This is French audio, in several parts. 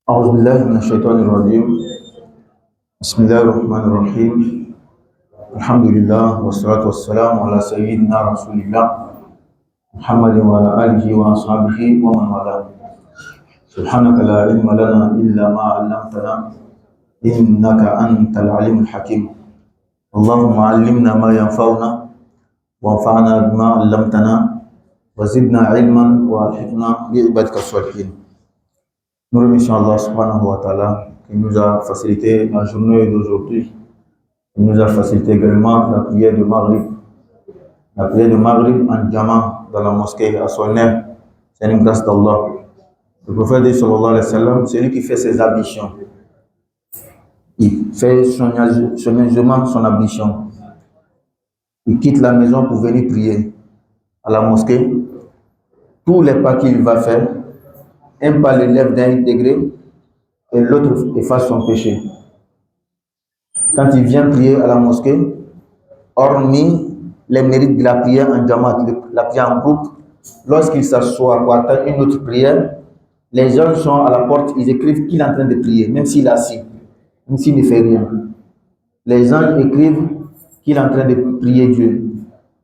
أعوذ بالله من الشيطان الرجيم. بسم الله الرحمن الرحيم. الحمد لله والصلاة والسلام على سيدنا رسول الله محمد وعلى آله وأصحابه ومن والاه. سبحانك لا علم لنا إلا ما علمتنا إنك أنت العليم الحكيم. اللهم علمنا ما ينفعنا وانفعنا بما علمتنا وزدنا علما وألحقنا بعبادك الصالحين. Nous remercions Allah subhanahu wa ta'ala qui nous a facilité la journée d'aujourd'hui. Il nous a facilité également la prière de Maghrib. La prière de Maghrib en Jama dans la mosquée à Sonner. C'est une grâce d'Allah. Le prophète dit sallallahu alayhi wa sallam, c'est lui qui fait ses ablutions. Il fait son jugement, son ablution. Il quitte la maison pour venir prier à la mosquée. Tous les pas qu'il va faire, un pas l'élève d'un degré et l'autre efface son péché. Quand il vient prier à la mosquée, hormis les mérites de la prière en jamaat, la prière en groupe, lorsqu'il s'assoit pour attendre une autre prière, les gens sont à la porte, ils écrivent qu'il est en train de prier, même s'il est assis, même s'il ne fait rien. Les gens écrivent qu'il est en train de prier Dieu.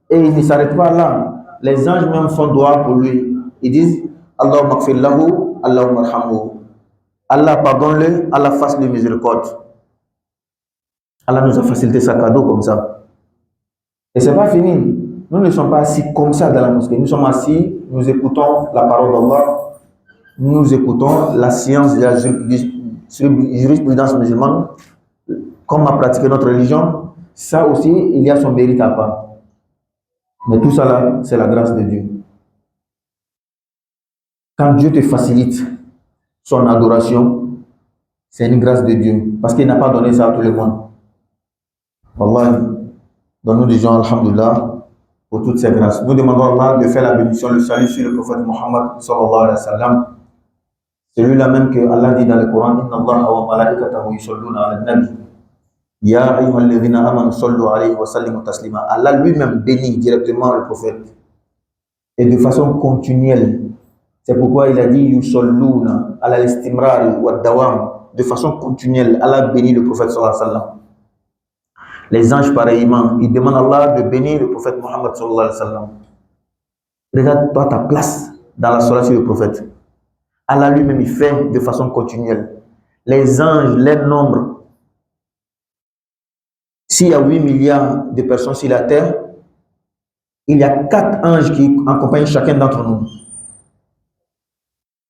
Et il ne s'arrête pas là. Les anges même font dua pour lui. Ils disent Allahumma gfir lahu, Allahumma arhamhu. Allah pardonne-le, Allah fasse-le miséricorde. Allah nous a facilité sa cadeau comme ça. Et c'est pas fini. Nous ne sommes pas assis comme ça dans la mosquée. Nous sommes assis, nous écoutons la parole d'Allah, nous écoutons la science de la jurisprudence musulmane, comme a pratiqué notre religion. Ça aussi, il y a son mérite à part. Mais tout ça là, c'est la grâce de Dieu. Quand Dieu te facilite son adoration, c'est une grâce de Dieu. Parce qu'il n'a pas donné ça à tout le monde. Allah, donne-nous des gens, alhamdulillah, pour toutes ces grâces. Nous demandons à Allah de faire la bénédiction, le salut sur le prophète Muhammad sallallahu alayhi wa sallam. Celui-là même que Allah dit dans le Coran, Inna Allah wa malaikatahu yusalluna ala nabi. Ya ayyuhalladhina amanu sallu alayhi wa sallimu taslima. Allah lui-même bénit directement le prophète. Et de façon continuelle. C'est pourquoi il a dit Yusalluna ala l'istimrar wa dawam. De façon continuelle, Allah bénit le prophète sallallahu alayhi wa sallam. Les anges pareillement, ils demandent à Allah de bénir le prophète Muhammad sallallahu alayhi wa sallam. Regarde-toi ta place dans la salat sur le prophète. Allah lui-même il fait de façon continuelle. Les anges, leur nombre. S'il y a 8 milliards de personnes sur la terre, il y a 4 anges qui accompagnent chacun d'entre nous.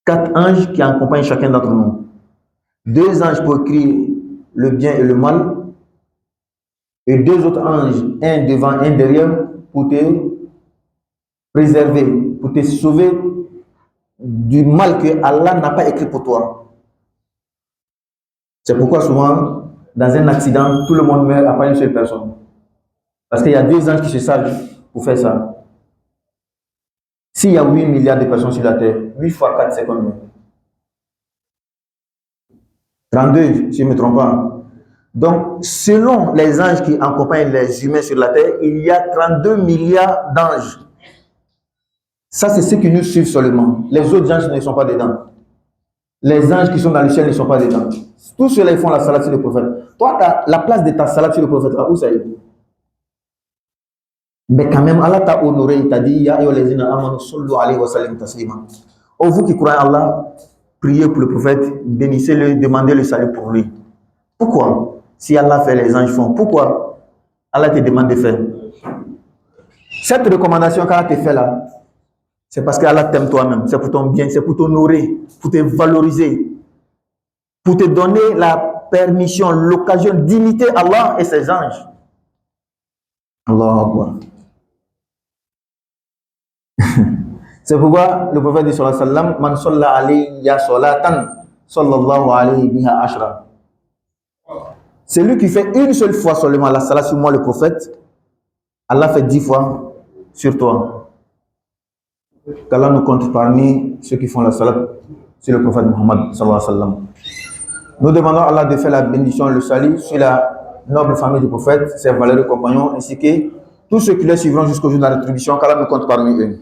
4 anges qui accompagnent chacun d'entre nous. 2 anges pour écrire le bien et le mal. Et 2 autres anges, un devant, un derrière, pour te préserver, pour te sauver du mal que Allah n'a pas écrit pour toi. C'est pourquoi souvent, dans un accident, tout le monde meurt à part une seule personne. Parce qu'il y a 2 anges qui se savent pour faire ça. S'il y a 8 milliards de personnes sur la terre, 8 fois 4, c'est combien? 32, si je ne me trompe pas. Donc, selon les anges qui accompagnent les humains sur la terre, il y a 32 milliards d'anges. Ça, c'est ceux qui nous suivent seulement. Les autres anges ne sont pas dedans. Les anges qui sont dans le ciel ne sont pas dedans. Tous ceux-là, ils font la salat sur le prophète. Toi, tu as la place de ta salat sur le prophète là. Où ça y est? Mais quand même, Allah t'a honoré. Il t'a dit Ya ayyuhallazina amanu sallu alayhi wa sallimu taslima. Oh, vous qui croyez en Allah, priez pour le prophète, bénissez-le, demandez le salut pour lui. Pourquoi? Si Allah fait, les anges font. Pourquoi Allah te demande de faire? Cette recommandation qu'Allah te fait là, c'est parce qu'Allah t'aime toi-même. C'est pour ton bien, c'est pour t'honorer, pour te valoriser, pour te donner la permission, l'occasion d'imiter Allah et ses anges. Allahu Akbar. C'est pourquoi le prophète dit sallallahu alayhi wa sallam, Man salla alayya salatan, sallallahu alayhi biha ashra. C'est lui qui fait une seule fois seulement la salat sur moi, le prophète. Allah fait 10 fois sur toi. Qu'Allah nous compte parmi ceux qui font la salat sur le prophète Muhammad sallallahu alayhi wa sallam. Nous demandons à Allah de faire la bénédiction, le salut sur la noble famille du prophète, ses valeureux compagnons, ainsi que tous ceux qui les suivront jusqu'au jour de la rétribution, qu'Allah nous compte parmi eux.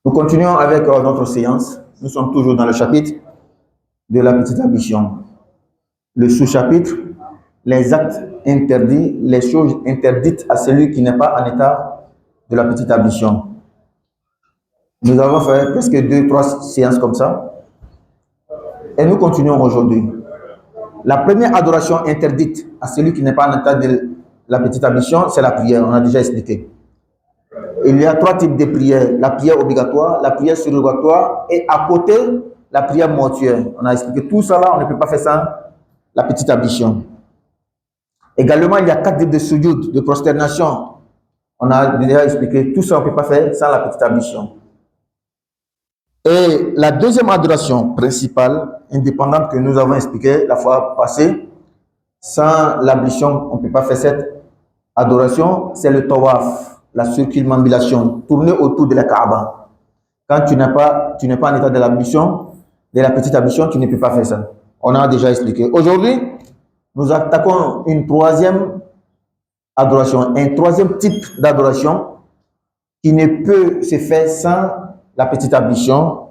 Nous continuons avec notre séance. Nous sommes toujours dans le chapitre de la petite ambition. Le sous-chapitre, les actes interdits, les choses interdites à celui qui n'est pas en état de la petite ambition. Nous avons fait presque 2-3 séances comme ça. Et nous continuons aujourd'hui. La première adoration interdite à celui qui n'est pas en état de la petite ambition, c'est la prière. On a déjà expliqué. Il y a 3 types de prières. La prière obligatoire, la prière surrogatoire et à côté, la prière mortuaire. On a expliqué tout ça là, on ne peut pas faire ça, la petite ambition. Également, il y a 4 types de sujoud, de prosternation. On a déjà expliqué tout ça, on ne peut pas faire sans la petite ambition. Et la deuxième adoration principale, indépendante que nous avons expliqué la fois passée, sans l'ambition, on ne peut pas faire cette adoration, c'est le tawaf, la circumambulation, tourner autour de la Kaaba. Quand tu n'es pas en état de l'ambition, de la petite ambition, tu ne peux pas faire ça. On a déjà expliqué. Aujourd'hui, nous attaquons une troisième adoration, un troisième type d'adoration qui ne peut se faire sans la petite ambition,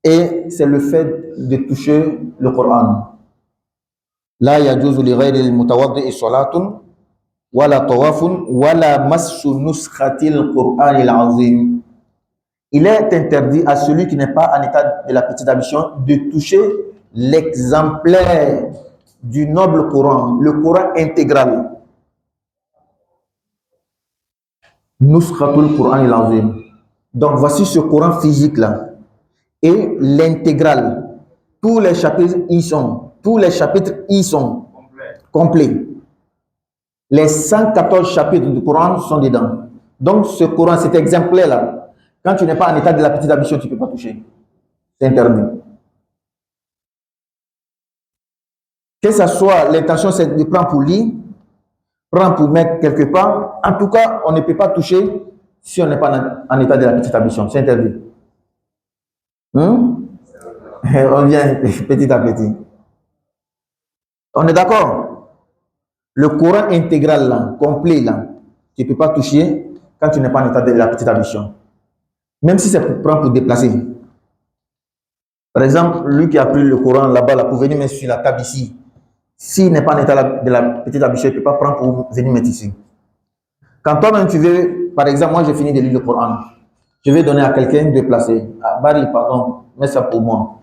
et c'est le fait de toucher le Coran. La yajuzu li ghayri al-mutawaddi salatun wala tawafun wala massu nuskhatil Qur'an al-azim. Il est interdit à celui qui n'est pas en état de la petite ambition de toucher l'exemplaire du noble Coran, le Coran intégral. Nuskhatul Qur'an al-azim. Donc voici ce Coran physique là et l'intégral. Tous les chapitres y sont. Tous les chapitres y sont complets. Les 114 chapitres du Coran sont dedans. Donc ce Coran, cet exemplaire là, quand tu n'es pas en état de la petite ambition, tu ne peux pas toucher. C'est interdit. Que ce soit l'intention, c'est de prendre pour lire, prendre pour mettre quelque part. En tout cas, on ne peut pas toucher si on n'est pas en état de la petite ambition. C'est interdit. On vient petit à petit. On est d'accord? Le Coran intégral là, complet là, tu ne peux pas toucher quand tu n'es pas en état de la petite ambition. Même si c'est pour prendre pour déplacer. Par exemple, lui qui a pris le Coran là-bas, là, pour venir mettre sur la table ici, s'il n'est pas en état de la petite ambition, il ne peut pas prendre pour venir mettre ici. Quand toi-même tu veux, par exemple, moi j'ai fini de lire le Coran, je vais donner à quelqu'un de placer. Ah, Barry, pardon, mets ça pour moi.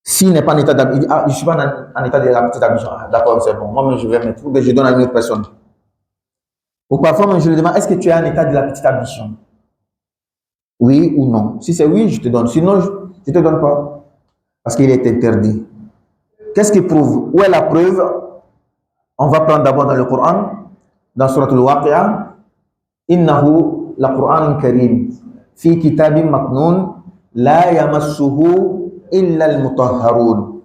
S'il n'est pas en état d'ambition, je ne suis pas en état de la petite ambition. Ah, d'accord, c'est bon. Moi, je vais mettre. Ou bien je donne à une autre personne. Ou parfois, je lui demande, est-ce que tu es en état de la petite ambition? Oui ou non? Si c'est oui, je te donne. Sinon, je ne te donne pas. Parce qu'il est interdit. Qu'est-ce qui prouve? Où est la preuve? On va prendre d'abord dans le Coran, dans Surat al-Waqi'a. Innahu la Qur'an karim. Fi kitabim maknoun. La yamassuhu illa al-mutahharun.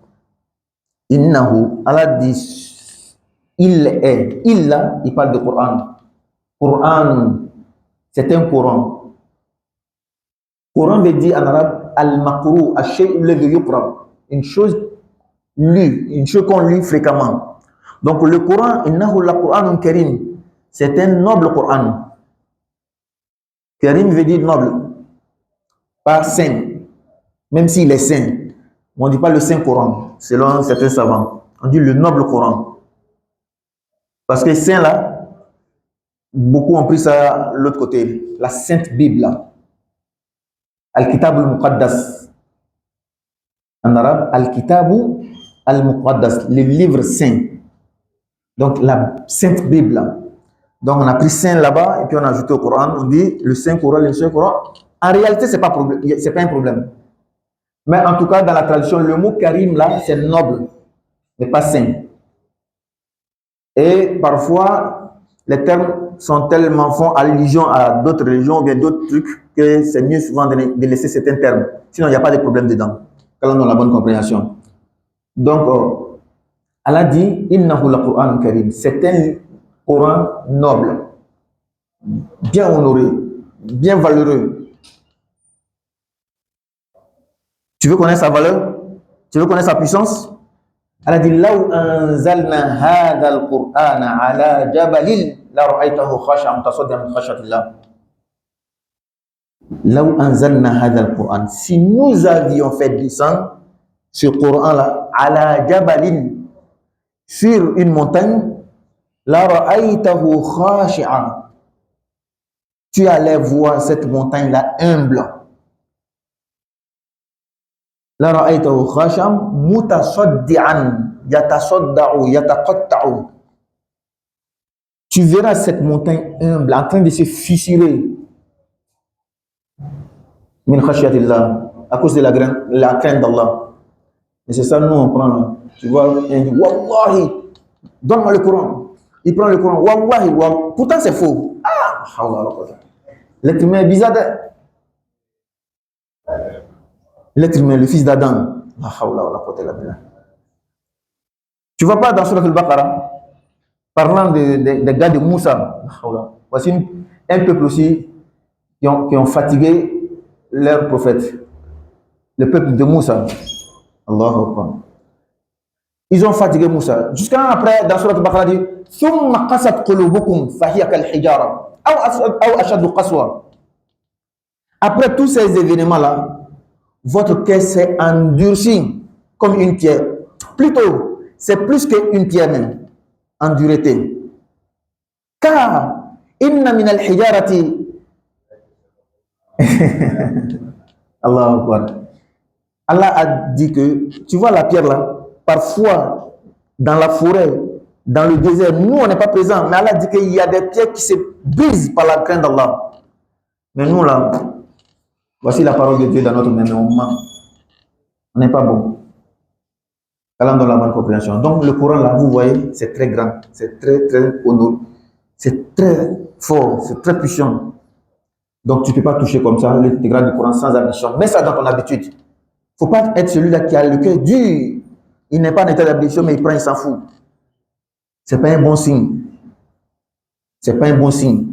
Innahu, Allah dit, il est, illa, il parle de Coran. Coran, c'est un Coran. Coran veut dire en arabe al-maqru, al-shay'u alladhi yuqra, une chose lue, une chose qu'on lit fréquemment. Donc le Coran, innahu la Qur'anun karim, c'est un noble Coran. Karim veut dire noble, pas saint, même s'il est saint. On ne dit pas le Saint Coran, selon certains savants. On dit le noble Coran. Parce que saint là, beaucoup ont pris ça de l'autre côté. La Sainte Bible. Al-Kitab al-Muqaddas. En arabe, Al-Kitab al-Muqaddas, le livre saint. Donc la Sainte Bible. Donc on a pris saint là-bas et puis on a ajouté au Coran. On dit le Saint Coran, le Saint Coran. En réalité, ce n'est pas un problème. Mais en tout cas, dans la tradition, le mot karim là, c'est noble, mais pas saint. Et parfois, les termes sont tellement font allusion à d'autres religions ou bien d'autres trucs que c'est mieux souvent de laisser certains termes. Sinon, il n'y a pas de problème dedans, quand on a la bonne compréhension. Donc, Allah dit, Innahu la Qur'an karim. C'est un Coran noble, bien honoré, bien valeureux. Tu veux connaître sa valeur? Tu veux connaître sa puissance? Allah dit Law anzalna hadha al-Qur'ana ala jabalin la ra'aytahu khashi'an mutasaddian min khashyatillah. Law anzalna hadha al-Qur'an. Si nous avions fait descendre ce Coran-là, ala jabalin, sur une montagne, la ra'aytahu khashi'an, tu allais voir cette montagne-là humble. La ra'aytahu khashi'an mutasaddi'an, yatasadda'u, yataqatta'u. Tu verras cette montagne humble en train de se fissurer. Min khashiyatillah, à cause de la crainte d'Allah. Et c'est ça, nous on prend là. Tu vois, il dit Wallahi, donne-moi le Coran. Il prend le Coran, Wallahi, Wallahi. Pourtant c'est faux. L'être humain est bizarre. L'être humain, le fils d'Adam. Tu ne vois pas dans Surah Al-Baqarah, parlant des gars de Moussa. Voici un peuple aussi qui ont fatigué leur prophète. Le peuple de Moussa. Allahu Akbar. Ils ont fatigué Moussa. Jusqu'à après, dans Surah Al-Baqarah, dit ثم قست قلوبكم فهي كالحجارة أو أشد قسوة. Après tous ces événements-là, votre cœur s'est endurci comme une pierre. Plutôt, c'est plus qu'une pierre même, en dureté. Car, inna min al-hijarati. Allahu Akbar. Allah a dit que, tu vois la pierre là, parfois, dans la forêt, dans le désert, nous on n'est pas présents, mais Allah dit qu'il y a des pierres qui se brisent par la crainte d'Allah. Mais nous là, voici la parole de Dieu dans notre même moment. On n'est pas bon. Allons dans la bonne compréhension. Donc le Coran là, vous voyez, c'est très grand, c'est très très honorable, c'est très fort, c'est très puissant. Donc tu ne peux pas toucher comme ça l'intégrale du Coran sans ablution. Mets ça dans ton habitude. Il ne faut pas être celui-là qui a le cœur dur. Il n'est pas en état d'ablution, mais il prend, il s'en fout. Ce n'est pas un bon signe. Ce n'est pas un bon signe.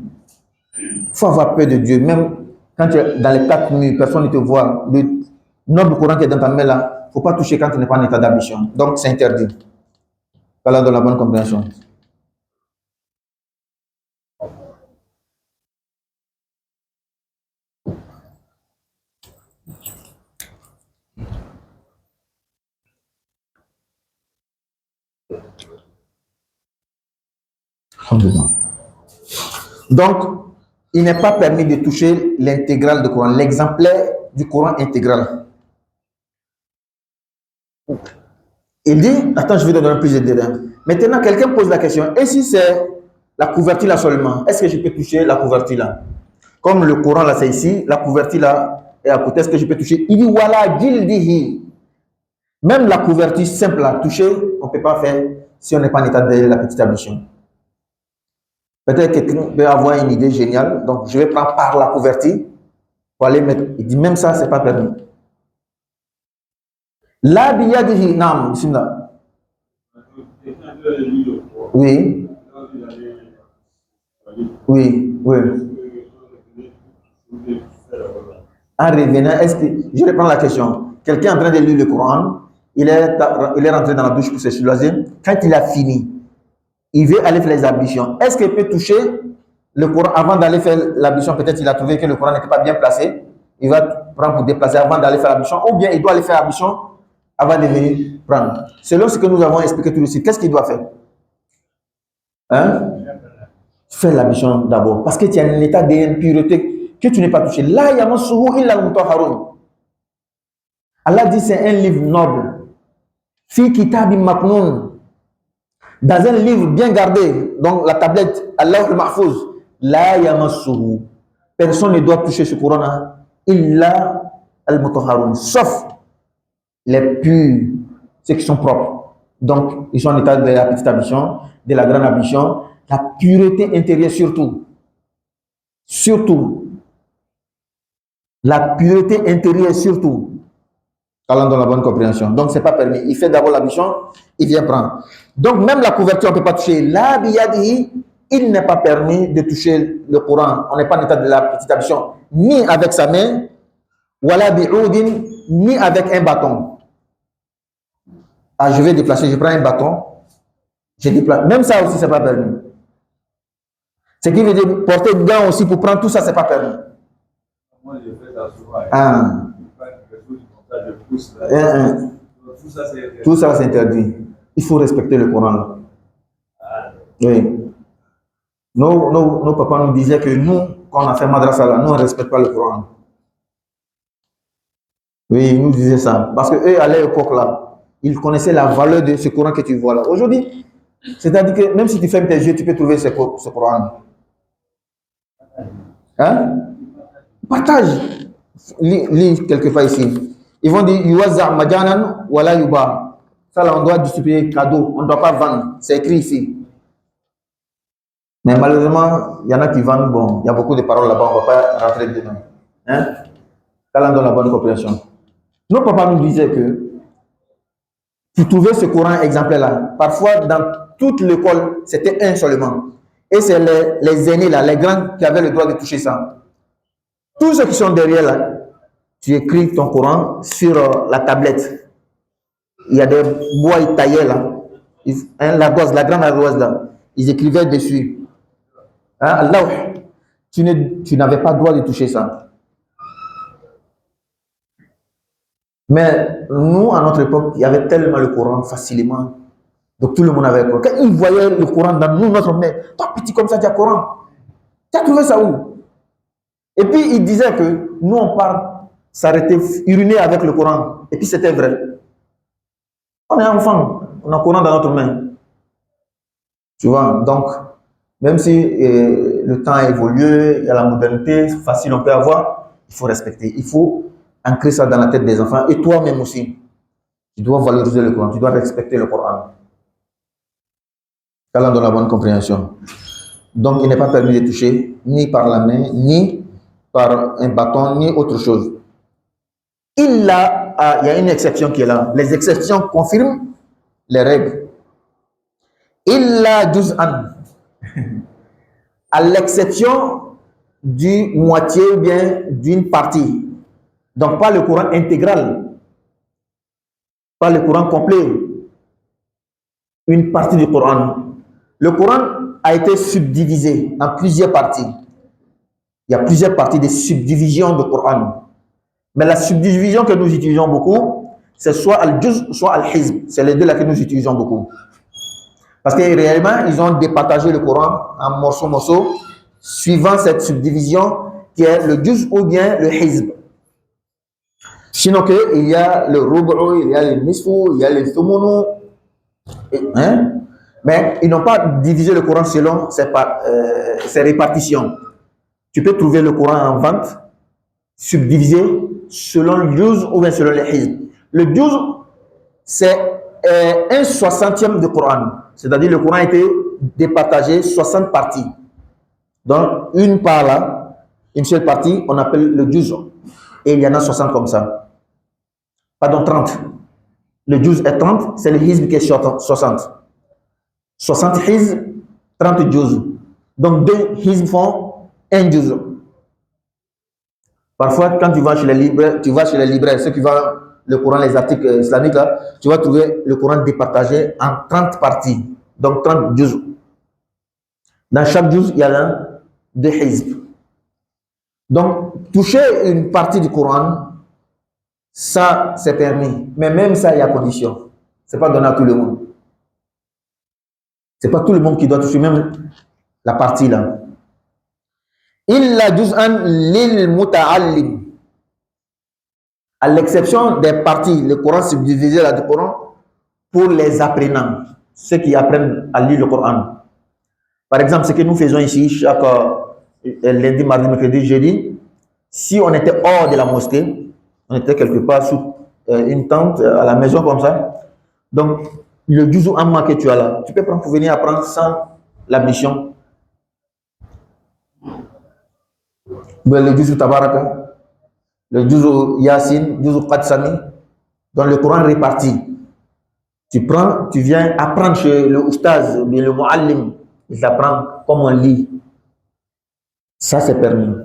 Il faut avoir peur de Dieu. Même quand tu es dans les 4 murs, personne ne te voit. Le noble Coran qui est dans ta main là, il ne faut pas toucher quand tu n'es pas en état d'ablution. Donc c'est interdit. Voilà dans la bonne compréhension. Donc, il n'est pas permis de toucher l'intégrale du Coran, l'exemplaire du Coran intégral. Il dit, attends, je vais te donner plus de détails. Maintenant, quelqu'un pose la question, et si c'est la couverture là seulement, est-ce que je peux toucher la couverture là? Comme le Coran là, c'est ici, la couverture là est à côté, est-ce que je peux toucher? Il dit, voilà, jildihi. Même la couverture simple à toucher, on ne peut pas faire si on n'est pas en état de la petite ablution. Peut-être que quelqu'un peut avoir une idée géniale, donc je vais prendre par la couverture pour aller mettre. Il dit même ça, c'est pas permis. La biyadihi, nam, bismillah. Oui. Oui, oui. En revenant, est-ce que je reprends la question? Quelqu'un est en train de lire le Coran, il est rentré dans la douche pour se soulager. Quand il a fini, il veut aller faire les ablutions. Est-ce qu'il peut toucher le Coran avant d'aller faire l'ablution? Peut-être qu'il a trouvé que le Coran n'était pas bien placé. Il va prendre pour déplacer avant d'aller faire l'ablution. Ou bien il doit aller faire l'ablution avant de venir prendre. Selon ce que nous avons expliqué tout de suite, qu'est-ce qu'il doit faire? Hein? Faire l'ablution d'abord. Parce que tu as un état d'impureté que tu n'es pas touché. Là, il y a mon souhou, il a le mutahharun. Allah dit c'est un livre noble. Fi kitabim maknoun. Dans un livre bien gardé, donc la tablette, Allah al-Mahfouz, la yamassuhu. Personne ne doit toucher ce Coran, illa al-mutahharun, sauf les purs, ceux qui sont propres. Donc, ils sont en état de la petite ablution, de la grande ablution, la pureté intérieure surtout. Surtout. La pureté intérieure surtout. Allons dans la bonne compréhension. Donc, ce n'est pas permis. Il fait d'abord l'ablution, il vient prendre. Donc, même la couverture, on ne peut pas toucher. La biyadihi, il n'est pas permis de toucher le Coran. On n'est pas en état de la petite ablution, ni avec sa main, wala bi'oudin, ni avec un bâton. Ah, je vais déplacer, je prends un bâton, je déplace. Même ça aussi, ce n'est pas permis. Ce qui veut dire porter des gants aussi pour prendre tout ça, ce n'est pas permis. Moi, j'ai fait ça souvent. Ah. Tout ça, c'est interdit. Il faut respecter le Coran. Là. Oui. Nos papas nous disaient que nous, quand on a fait madrasa là, nous, on ne respecte pas le Coran. Oui, ils nous disaient ça. Parce qu'eux, à leur époque là, ils connaissaient la valeur de ce Coran que tu vois là. Aujourd'hui, c'est-à-dire que même si tu fermes tes yeux, tu peux trouver ce Coran. Hein? Partage. Lis quelque part ici. Ils vont dire Yuwaza Majanan wala yuba. Ça là, on doit distribuer cadeau. On ne doit pas vendre. C'est écrit ici. Mais malheureusement, il y en a qui vendent. Bon, il y a beaucoup de paroles là-bas. On ne va pas rentrer dedans. Hein? Ça là, on donne la bonne compréhension. Nos papas nous disaient que pour trouver ce Coran exemplaire-là, parfois dans toute l'école, c'était un seulement. Et c'est les aînés, là, les grands qui avaient le droit de toucher ça. Tous ceux qui sont derrière, là, tu écris ton Coran sur la tablette. Il y a des bois taillés, là. La grande ardoise, là. Ils écrivaient dessus. Hein, Allah, tu n'avais pas le droit de toucher ça. Mais nous, à notre époque, il y avait tellement le Coran facilement. Donc tout le monde avait le Coran. Quand ils voyaient le Coran dans nous, notre mère, toi petit comme ça, tu as le Coran. Tu as trouvé ça où? Et puis ils disaient que nous, on part s'arrêter, uriner avec le Coran. Et puis c'était vrai. On est enfant, on a le Coran dans notre main. Tu vois, donc, même si le temps a évolué, il y a la modernité, c'est facile, on peut avoir, il faut respecter. Il faut ancrer ça dans la tête des enfants. Et toi-même aussi, tu dois valoriser le Coran, tu dois respecter le Coran. Qu'Allah donne la bonne compréhension. Donc, il n'est pas permis de toucher, ni par la main, ni par un bâton, ni autre chose. Il y a une exception qui est là. Les exceptions confirment les règles. Illa juz'an. À l'exception d'une moitié ou bien d'une partie. Donc, pas le Coran intégral. Pas le Coran complet. Une partie du Coran. Le Coran a été subdivisé en plusieurs parties. Il y a plusieurs parties de subdivision du Coran. Mais la subdivision que nous utilisons beaucoup, c'est soit al-juz, soit al-hizb. C'est les deux là que nous utilisons beaucoup. Parce que réellement, ils ont départagé le Coran en morceaux, suivant cette subdivision qui est le juz ou bien le hizb. Sinon il y a le rubu, il y a le nisfu, il y a le thumunu. Hein? Mais ils n'ont pas divisé le Coran selon ses répartitions. Tu peux trouver le Coran en vente, subdivisé selon le juz ou bien selon le hizb. Le juz, c'est un 60e du Coran. C'est-à-dire le Coran a été départagé 60 parties. Donc, une part là, une seule partie, on appelle le juz. Et il y en a 60 comme ça. Pardon, 30. Le juz est 30, c'est le hizb qui est 60. 60 hizb, 30 juz. Donc, deux hizb font un juz. Parfois, quand tu vas chez les libraires, ceux qui vendent le Coran, les articles islamiques, là, tu vas trouver le Coran départagé en 30 parties. Donc, 30 juz. Dans chaque juz, il y a deux hizb. Donc, toucher une partie du Coran, ça, c'est permis. Mais même ça, il y a condition. Ce n'est pas donné à tout le monde. Ce n'est pas tout le monde qui doit toucher même la partie là. Illa juz'an lil muta'allim. À l'exception des parties, le Coran subdivisé là du Coran pour les apprenants, ceux qui apprennent à lire le Coran. Par exemple, ce que nous faisons ici, chaque lundi, mardi, mercredi, jeudi, si on était hors de la mosquée, on était quelque part sous une tente à la maison comme ça. Donc, le juz'u amma que tu as là, tu peux prendre pour venir apprendre sans l'ablution. Le juz'u tabaraka, le juz'u yasin, le juz'u qadsami, dans le Coran réparti. Tu prends, tu viens apprendre chez le oustaz, le muallim, il t'apprend comment on lit. Ça, c'est permis.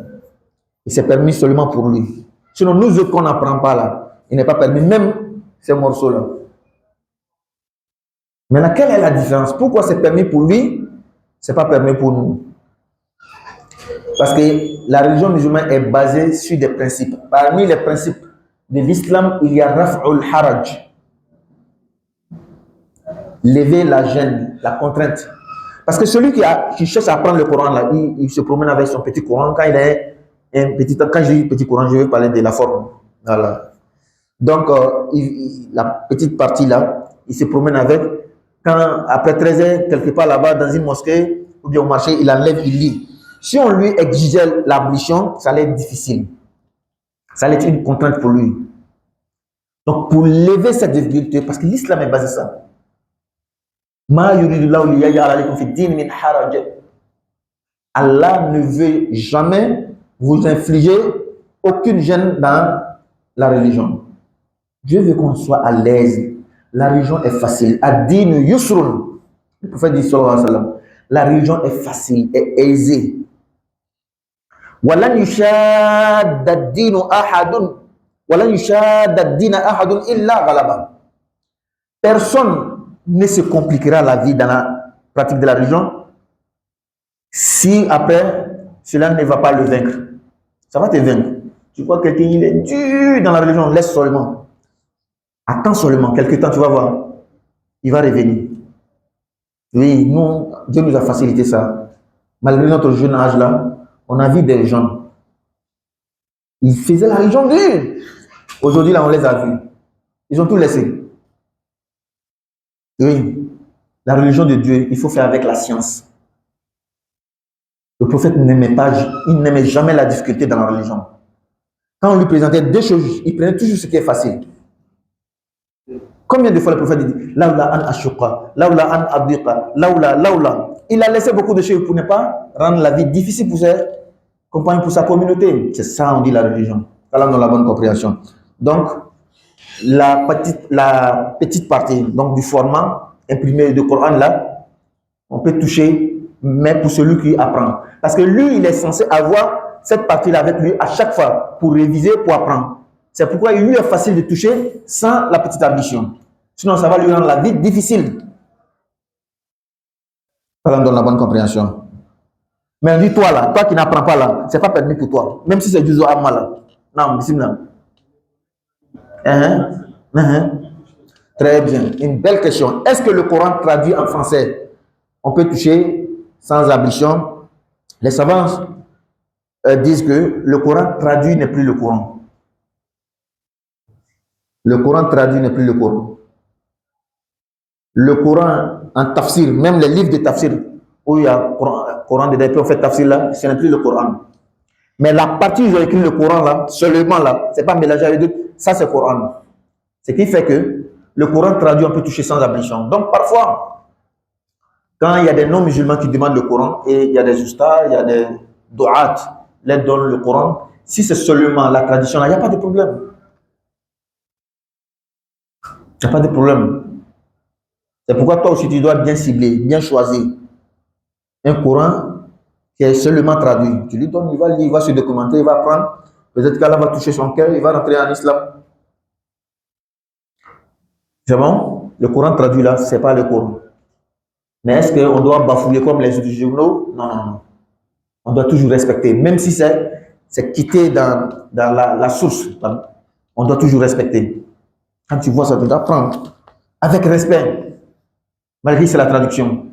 Et c'est permis seulement pour lui. Sinon, nous autres qu'on n'apprend pas là, il n'est pas permis, même ces morceaux-là. Maintenant, quelle est la différence? Pourquoi c'est permis pour lui, ce n'est pas permis pour nous? Parce que la religion musulmane est basée sur des principes. Parmi les principes de l'islam, il y a raf'ul haraj. lever la gêne, la contrainte. Parce que celui qui cherche à apprendre le Coran, là, il se promène avec son petit Coran. Quand il est quand je dis petit Coran, je vais parler de la forme. Voilà. Donc, la petite partie là, il se promène avec. Quand, après 13 heures, quelque part là-bas, dans une mosquée, ou bien au marché, il enlève, il lit. Si on lui exigeait l'ablution, ça allait être difficile. Ça allait être une contrainte pour lui. Donc, pour lever cette difficulté, parce que l'islam est basé sur ça. Allah ne veut jamais vous infliger aucune gêne dans la religion. Dieu veut qu'on soit à l'aise. La religion est facile. Ad-din yusrun. Le prophète dit sallallahu alayhi wa sallam, la religion est facile, est aisée. Walan yushadda ad-din ahadun. Walan yushadda ad-din ahadun illa ghalaba. Personne ne se compliquera la vie dans la pratique de la religion si après cela ne va pas le vaincre. Ça va te vaincre. Tu crois que quelqu'un il est dur dans la religion, laisse seulement. Attends seulement, quelque temps tu vas voir. Il va revenir. Oui, nous, Dieu nous a facilité ça. Malgré notre jeune âge là, on a vu des gens. Ils faisaient la religion dure. Aujourd'hui là, on les a vus. Ils ont tout laissé. Oui, la religion de Dieu, il faut faire avec la science. Le prophète n'aimait pas, il n'aimait jamais la difficulté dans la religion. Quand on lui présentait deux choses, il prenait toujours ce qui est facile. Combien de fois le prophète dit Laoula an ashuqa, laoula an abdiqa, laoula. Il a laissé beaucoup de choses pour ne pas rendre la vie difficile pour ses compagnons, pour sa communauté. C'est ça, on dit la religion. Voilà dans la bonne compréhension. Donc, la petite partie donc, du format imprimé du Coran là, on peut toucher, mais pour celui qui apprend. Parce que lui, il est censé avoir cette partie-là avec lui à chaque fois pour réviser, pour apprendre. C'est pourquoi il lui est facile de toucher sans la petite ablution. Sinon, ça va lui rendre la vie difficile. Voilà dans la bonne compréhension. Mais dis-toi là, toi qui n'apprends pas là, c'est pas permis pour toi. Même si c'est du Zohar là. Non, bismillah. Très bien. Une belle question. Est-ce que le Coran traduit en français, on peut toucher sans ablution? Les savants disent que le Coran traduit n'est plus le Coran. Le Coran traduit n'est plus le Coran. Le Coran en tafsir, même les livres de tafsir, où il y a Coran dedans, puis on fait tafsir là, ce n'est plus le Coran. Mais la partie où ils ont écrit le Coran là, seulement là, c'est pas mélangé avec d'autres, ça c'est Coran. Ce qui fait que le Coran traduit, on peut toucher sans ablution. Donc parfois, quand il y a des non-musulmans qui demandent le Coran, et il y a des ustas, il y a des du'at, les donnent le Coran, si c'est seulement la tradition là, il n'y a pas de problème. Il n'y a pas de problème. C'est pourquoi toi aussi tu dois bien cibler, bien choisir un Coran qui est seulement traduit. Tu lui donnes, il va lire, il va se documenter, il va apprendre. Peut-être qu'Allah va toucher son cœur, il va rentrer en islam. C'est bon? Le Coran traduit là, ce n'est pas le Coran. Mais est-ce qu'on doit bafouiller comme les autres journaux? Non, non, non. On doit toujours respecter. Même si c'est quitté dans la source, on doit toujours respecter. Quand tu vois ça, tu dois prendre avec respect. Malgré c'est la traduction.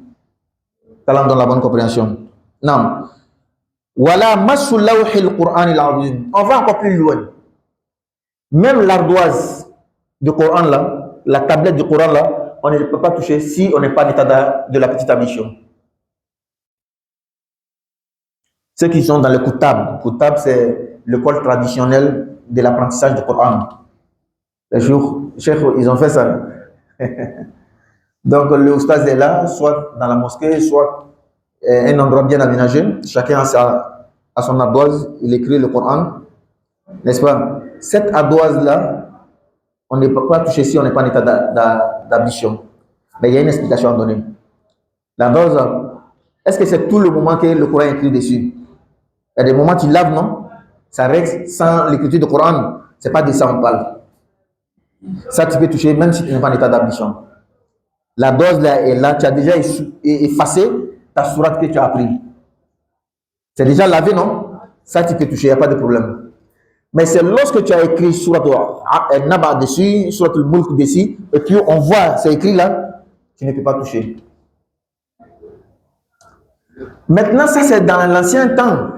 Talent dans la bonne compréhension. Non. Voilà, masoulawhil Qur'an al-azim. On va encore plus loin. Même l'ardoise du Coran là, la tablette du Coran là, on ne peut pas toucher si on n'est pas en état de la petite ablution. Ceux qui sont dans le Koutab. Koutab, c'est l'école traditionnelle de l'apprentissage du Coran. Les jours, ils ont fait ça. Donc, le oustaz est là, soit dans la mosquée, soit un endroit bien aménagé. Chacun a son ardoise, il écrit le Coran. N'est-ce pas? Cette ardoise-là, on ne peut pas toucher si on n'est pas en état d'ablution. Mais il y a une explication à donner. L'ardoise, est-ce que c'est tout le moment que le Coran est écrit dessus? Il y a des moments où tu laves, non? Ça reste sans l'écriture du Coran. Ce n'est pas de ça qu'on parle. Ça, tu peux toucher même si tu n'es pas en état d'ablution. La dose là est là, tu as déjà effacé ta sourate que tu as appris. C'est déjà lavé, non? Ça, tu peux toucher, il n'y a pas de problème. Mais c'est lorsque tu as écrit sourate Al-Naba dessus, sourate Al-Mulk dessus, et puis on voit, c'est écrit là, tu ne peux pas toucher. Maintenant, ça c'est dans l'ancien temps.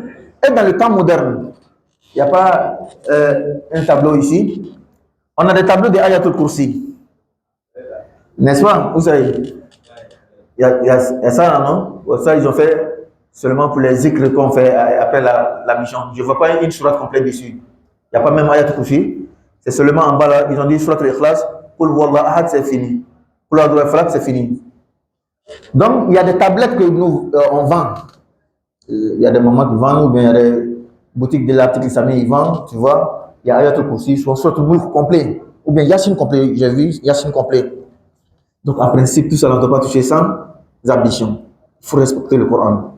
Et dans le temps moderne, il n'y a pas un tableau ici. On a des tableaux de Ayatul Kursi. N'est-ce pas? Vous savez, il y a ça, non? Ça, ils ont fait seulement pour les zikrs qu'on fait après la mission. Je ne vois pas une sourate complète dessus. Il n'y a pas même Ayatul Kursi. C'est seulement en bas là, ils ont dit sourate al-Ikhlas. Qul huwallahu ahad, c'est fini. Qul huwallahu ahad, c'est fini. Donc, il y a des tablettes que nous, on vend. Il y a des mamans qui vendent, ou bien il y a des boutiques de l'article islamique, ils vendent, tu vois. Il y a Ayatul Kursi, soit tout le complet. Ou bien Yasin complet, j'ai vu Yasin complet. Donc, en principe, tout ça, on ne doit pas toucher sans ambition. Il faut respecter le Coran.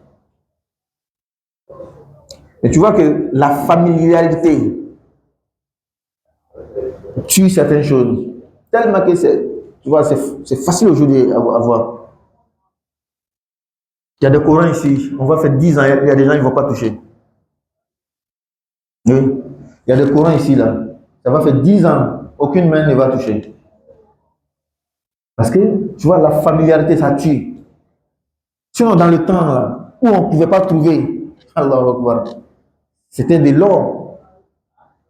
Mais tu vois que la familiarité tue certaines choses. Tellement que tu vois, c'est facile aujourd'hui à voir. Il y a des Corans ici, on va faire 10 ans, il y a des gens qui ne vont pas toucher. Oui. Il y a des Corans ici, là. Ça va faire 10 ans, aucune main ne va toucher. Parce que, tu vois, la familiarité, ça tue. Sinon, dans le temps, là, où on ne pouvait pas trouver, Allahu Akbar, c'était de l'or.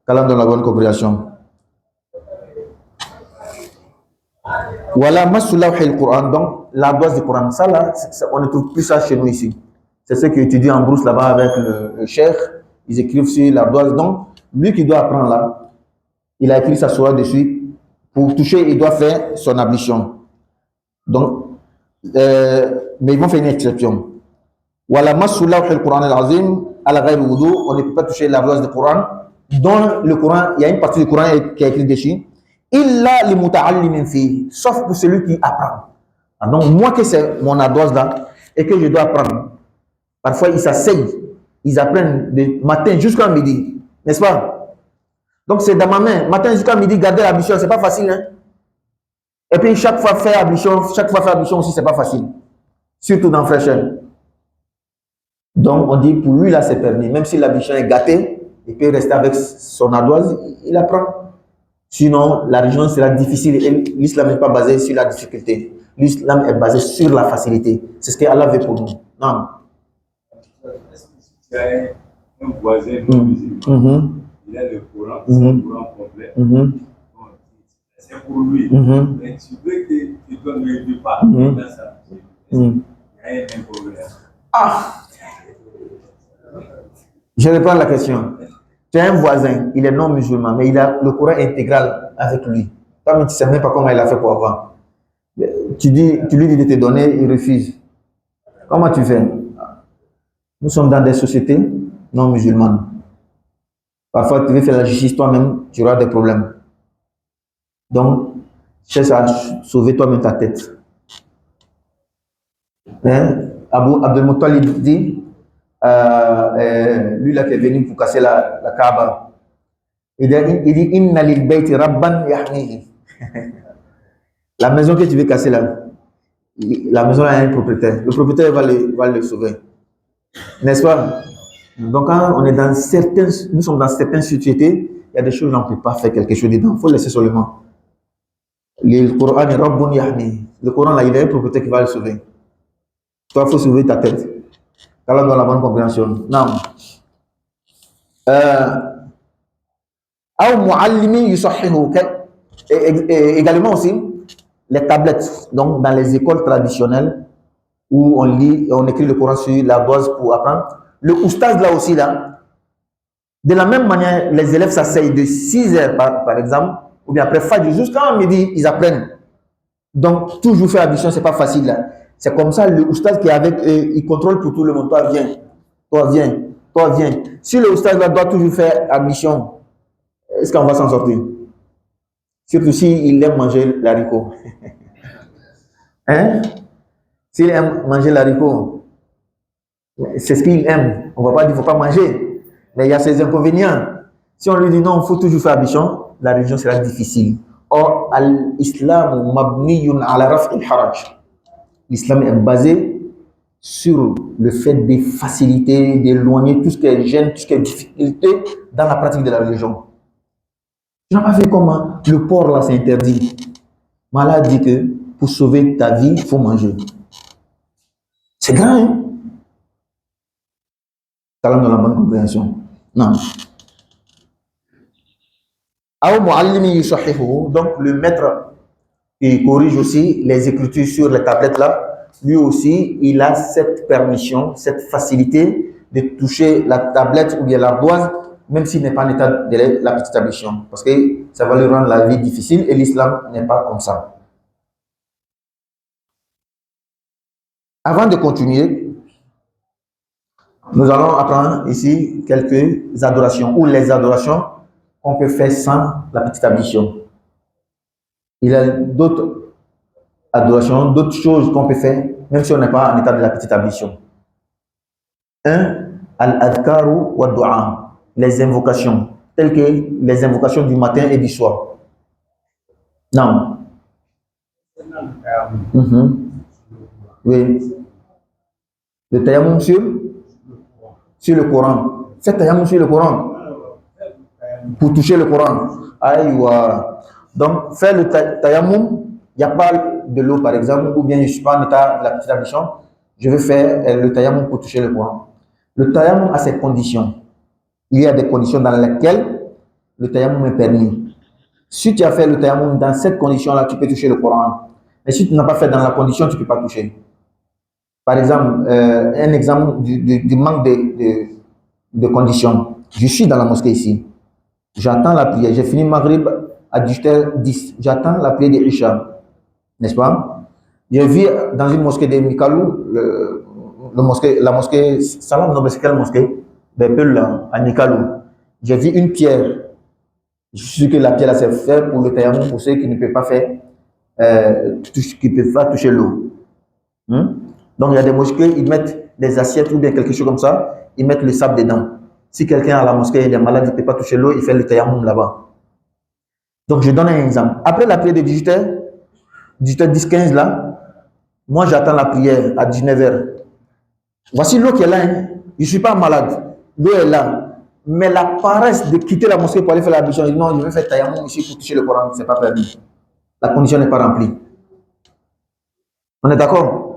Qu'Allah donne la bonne compréhension. Voilà, Masulah al-Quran, donc l'ardoise du Coran. Ça, là, on ne trouve plus ça chez nous ici. C'est ceux qui étudient en brousse là-bas avec le cheikh. Ils écrivent sur l'ardoise. Donc, lui qui doit apprendre là, il a écrit sa sourate dessus. Pour toucher, il doit faire son ablution. Donc, mais ils vont faire une exception. Voilà, Masulah al-Quran al-Azim, al-Ghayr wudu, on ne peut pas toucher l'ardoise du Coran. Dans le Coran, il y a une partie du Coran qui est écrite dessus. Illa li muta'allimin fi, sauf pour celui qui apprend. Donc moi que c'est mon ardoise là et que je dois apprendre. Parfois ils s'asseyent, ils apprennent de matin jusqu'à midi, n'est-ce pas? Donc c'est dans ma main, matin jusqu'à midi garder l'ablution, c'est pas facile, hein? Et puis chaque fois faire ablution aussi c'est pas facile, surtout dans fraîcheur. Donc on dit pour lui là c'est permis, même si l'ablution est gâtée, il peut rester avec son ardoise, il apprend. Sinon, la religion sera difficile et l'islam n'est pas basé sur la difficulté. L'islam est basé sur la facilité. C'est ce que Allah veut pour nous. Non. Est-ce que si tu as un voisin non musulman, il a le Coran, c'est un Coran complet, c'est pour lui, mais tu veux que tu donnes le repas dans ça, il y a un problème. Ah! Je reprends la question. Tu as un voisin, il est non musulman, mais il a le Coran intégral avec lui. Toi, tu ne sais même pas comment il a fait pour avoir. Tu lui dis de te donner, il refuse. Comment tu fais? Nous sommes dans des sociétés non musulmanes. Parfois, tu veux faire la justice toi-même, tu auras des problèmes. Donc, cherche à sauver toi-même ta tête. Hein? Abdel Muttalib dit, lui là qui est venu pour casser la Kaaba, il dit inna lil bayti rabban yahmihi. La maison que tu veux casser là, la maison a un propriétaire. Le propriétaire va le sauver, n'est-ce pas? Donc quand on est dans nous sommes dans certaines sociétés, il y a des choses où on ne peut pas faire quelque chose dedans, il faut laisser seulement. Le Coran est rabbun yahmihi. Le Coran là, il a un propriétaire qui va le sauver. Toi, il faut sauver ta tête. Allah donne la bonne compréhension. Non. Également aussi, les tablettes. Donc, dans les écoles traditionnelles où on lit et on écrit le Coran sur l'ardoise pour apprendre. Le oustaz là aussi, là, de la même manière, les élèves s'asseyent de 6 heures par exemple, ou bien après Fajr, jusqu'à midi, ils apprennent. Donc, toujours faire ablution, c'est pas facile là. C'est comme ça, le oustaz qui est avec eux, il contrôle pour tout le monde. Toi, viens. Toi, viens. Toi, viens. Si le oustaz là doit toujours faire ablution, est-ce qu'on va s'en sortir? Surtout s'il aime manger l'haricot. Hein? S'il aime manger l'haricot, c'est ce qu'il aime. On ne va pas dire qu'il ne faut pas manger. Mais il y a ses inconvénients. Si on lui dit non, il faut toujours faire ablution, la religion sera difficile. Or, l'islam mabniyun ala raf'il haraj. L'islam est basé sur le fait de faciliter, d'éloigner tout ce qui est gêne, tout ce qui est difficulté dans la pratique de la religion. Tu n'as pas vu comment le porc là c'est interdit. Mais Allah dit que pour sauver ta vie, il faut manger. C'est grand, hein? Talent dans la bonne compréhension. Non. Donc, le maître, il corrige aussi les écritures sur les tablettes là. Lui aussi, il a cette permission, cette facilité de toucher la tablette ou bien l'ardoise, même s'il n'est pas en état de la petite ablution. Parce que ça va lui rendre la vie difficile et l'islam n'est pas comme ça. Avant de continuer, nous allons apprendre ici quelques adorations ou les adorations qu'on peut faire sans la petite ablution. Il y a d'autres adorations, d'autres choses qu'on peut faire, même si on n'est pas en état de la petite ablution. 1. Al-adkaru wa du'a, les invocations, telles que les invocations du matin et du soir. Non. Oui. Le tayammum sur le Coran. Faites tayammum sur le Coran. Pour toucher le Coran. Aïwa. Donc, faire le tayammum, il n'y a pas de l'eau par exemple, ou bien je ne suis pas en état de la petite ablution, je vais faire le tayammum pour toucher le Coran. Le tayammum a ses conditions. Il y a des conditions dans lesquelles le tayammum est permis. Si tu as fait le tayammum dans cette condition-là, tu peux toucher le Coran. Mais si tu n'as pas fait dans la condition, tu ne peux pas toucher. Par exemple, un exemple du manque de conditions. Je suis dans la mosquée ici. J'attends la prière. J'ai fini Maghrib à 18h10. J'attends la prière de Isha. N'est-ce pas? Je vis dans une mosquée de Mikalou, la mosquée Salam, non, c'est quelle mosquée? À Mikalou. J'ai vu une pierre. Je suis sûr que la pierre là, c'est fait pour le tayammum, pour ceux qui ne peuvent pas faire, qui ne peuvent pas toucher l'eau. Donc il y a des mosquées, ils mettent des assiettes ou bien quelque chose comme ça, ils mettent le sable dedans. Si quelqu'un à la mosquée il est malade, il ne peut pas toucher l'eau, il fait le tayammum là-bas. Donc je donne un exemple. Après la prière de 18h, 18h10, 15 là, moi j'attends la prière à 19h. Voici l'eau qui est là, hein. Je ne suis pas malade, l'eau est là. Mais la paresse de quitter la mosquée pour aller faire l'ablution, il dit non, je vais faire tayammum ici pour toucher le Coran, ce n'est pas permis. La condition n'est pas remplie. On est d'accord?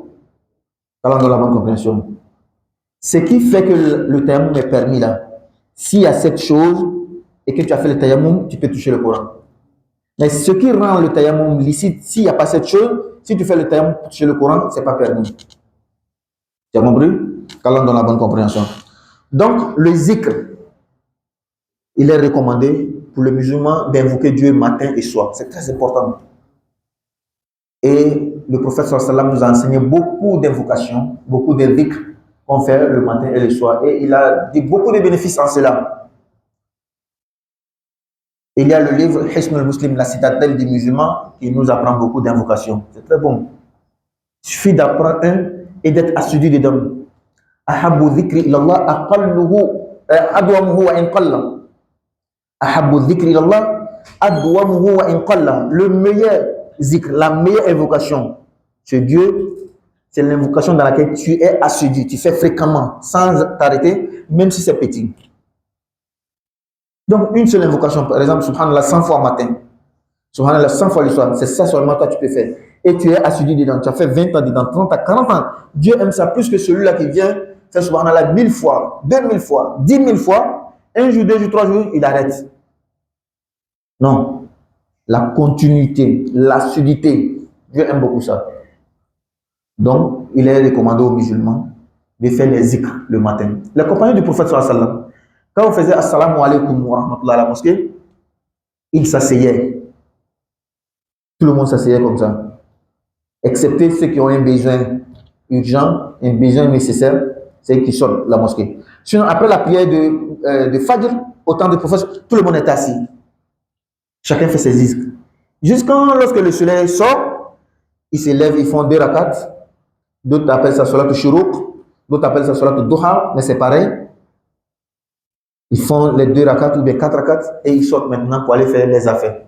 Parlons de la bonne compréhension. Ce qui fait que le tayammum est permis là, s'il y a cette chose et que tu as fait le tayammum, tu peux toucher le Coran. Mais ce qui rend le tayammum licite, s'il n'y a pas cette chose, si tu fais le tayammum pour toucher le Coran, ce n'est pas permis. Tu as compris? Parlons de la bonne compréhension. Donc, le zikr, il est recommandé pour le musulman d'invoquer Dieu matin et soir. C'est très important. Et le prophète sallallahu nous a enseigné beaucoup d'invocations, beaucoup de dhikr qu'on fait le matin et le soir. Et il a dit beaucoup de bénéfices en cela. Il y a le livre Hisn al-Muslim, la citadelle des musulmans, qui nous apprend beaucoup d'invocations. C'est très bon. Il suffit d'apprendre un et d'être assidu dedans. Ahabbu dhikri ilallah aqalluhu adwamuhu wa in qalla. Ahabbu dhikri ilallah adwamuhu wa in qalla. Le meilleur zikr, la meilleure invocation chez Dieu, c'est l'invocation dans laquelle tu es assidu, tu fais fréquemment, sans t'arrêter, même si c'est petit. Donc, une seule invocation, par exemple, subhanallah 100 fois matin, subhanallah 100 fois le soir, c'est ça seulement que tu peux faire. Et tu es assidu dedans, tu as fait 20 ans dedans, 30 ans, 40 ans. Dieu aime ça plus que celui-là qui vient faire subhanallah 1000 fois, 2000 fois, 10 000 fois, un jour, 2 jours, 3 jours, il arrête. Non. La continuité, l'assiduité, Dieu aime beaucoup ça. Donc, il est recommandé aux musulmans de faire les zikr le matin. Les compagnons du prophète sallallahu alayhi wa sallam, quand on faisait assalamu alaikum wa rahmatullah à la mosquée, ils s'asseyaient. Tout le monde s'asseyait comme ça. Excepté ceux qui ont un besoin urgent, un besoin nécessaire, c'est eux qui sortent de la mosquée. Sinon, après la prière de Fajr, au temps du prophète, tout le monde est assis. Chacun fait ses zikr. Jusqu'à lorsque le soleil sort, ils se lèvent, ils font 2 rakats. D'autres appellent ça salat al-shuruq, d'autres appellent ça salat al-duha, mais c'est pareil. Ils font les 2 rakats ou bien 4 rakats et ils sortent maintenant pour aller faire les affaires.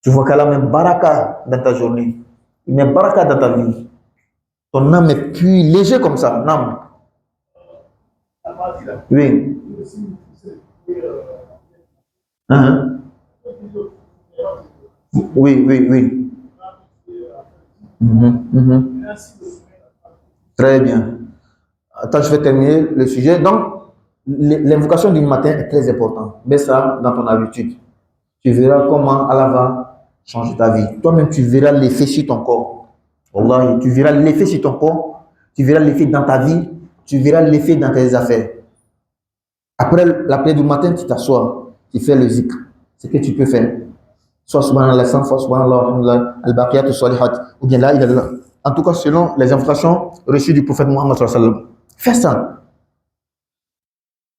Tu vois qu'Allah met baraka dans ta journée. Il met baraka dans ta vie. Ton âme est plus léger comme ça. Non. Oui. Oui, oui, oui. Très bien. Attends, je vais terminer le sujet. Donc, l'invocation du matin est très importante. Mets ça dans ton habitude. Tu verras comment Allah va changer ta vie. Toi-même, tu verras l'effet sur ton corps. Wallahi, tu verras l'effet sur ton corps, tu verras l'effet dans ta vie, tu verras l'effet dans tes affaires. Après la prière du matin, tu t'assois, tu fais le zikr. C'est ce que tu peux faire. Soit subhanallah, soit subhanallah, al-baqiyat al-salihat, ou bien là, il est là. En tout cas, selon les invocations reçues du prophète Mohammed sallallahu alayhi wa sallam. Fais ça.